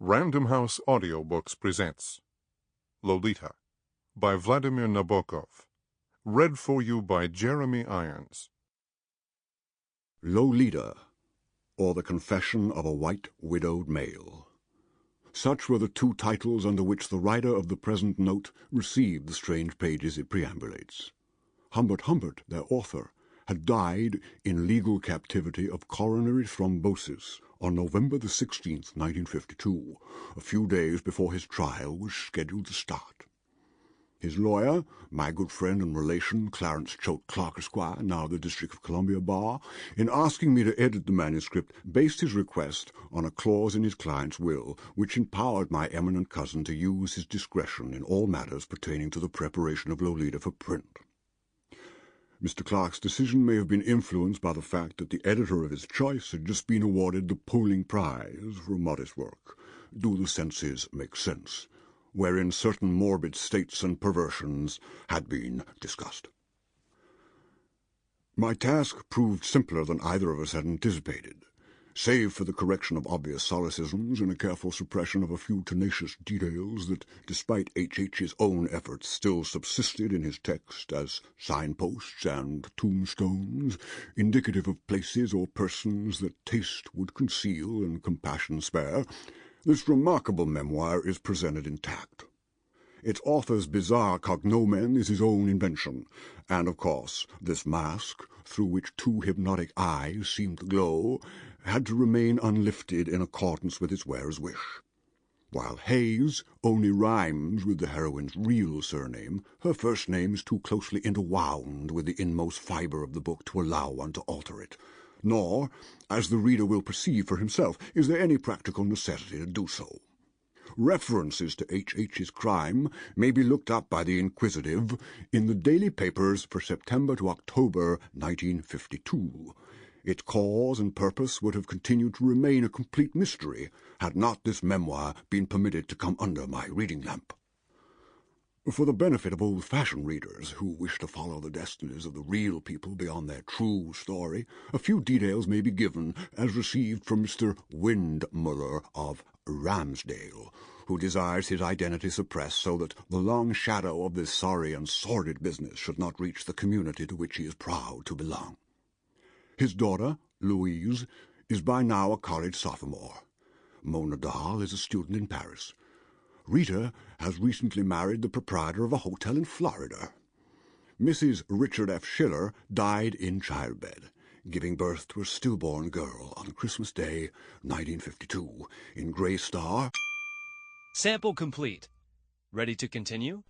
Random House Audiobooks presents Lolita by Vladimir Nabokov. Read for you by Jeremy Irons. Lolita, or The Confession of a White Widowed Male. Such were the two titles under which the writer of the present note received the strange pages it preambulates. Humbert, their author, had died in legal captivity of coronary thrombosis on November the 16th, 1952, a few days before his trial was scheduled to start. His lawyer, my good friend and relation, Clarence Choate Clark, Esquire, now the District of Columbia Bar, in asking me to edit the manuscript, based his request on a clause in his client's will, which empowered my eminent cousin to use his discretion in all matters pertaining to the preparation of Lolita for print. Mr. Clark's decision may have been influenced by the fact that the editor of his choice had just been awarded the Pulling Prize for a modest work, Do the Senses Make Sense?, wherein certain morbid states and perversions had been discussed. My task proved simpler than either of us had anticipated. Save for the correction of obvious solecisms and a careful suppression of a few tenacious details that, despite H.H.'s own efforts, still subsisted in his text as signposts and tombstones, indicative of places or persons that taste would conceal and compassion spare, this remarkable memoir is presented intact. Its author's bizarre cognomen is his own invention, and, of course, this mask, through which two hypnotic eyes seemed to glow, had to remain unlifted in accordance with its wearer's wish. While Hayes only rhymes with the heroine's real surname, her first name is too closely interwound with the inmost fibre of the book to allow one to alter it. Nor, as the reader will perceive for himself, is there any practical necessity to do so. References to H.H.'s crime may be looked up by the inquisitive in the daily papers for September to October 1952. Its cause and purpose would have continued to remain a complete mystery had not this memoir been permitted to come under my reading lamp. For the benefit of old-fashioned readers who wish to follow the destinies of the real people beyond their true story, a few details may be given as received from Mr. Windmuller of Ramsdale, who desires his identity suppressed so that the long shadow of this sorry and sordid business should not reach the community to which he is proud to belong. His daughter, Louise, is by now a college sophomore. Mona Dahl is a student in Paris. Rita has recently married the proprietor of a hotel in Florida. Mrs. Richard F. Schiller died in childbed, giving birth to a stillborn girl on Christmas Day, 1952, in Grey Star. Sample complete. Ready to continue?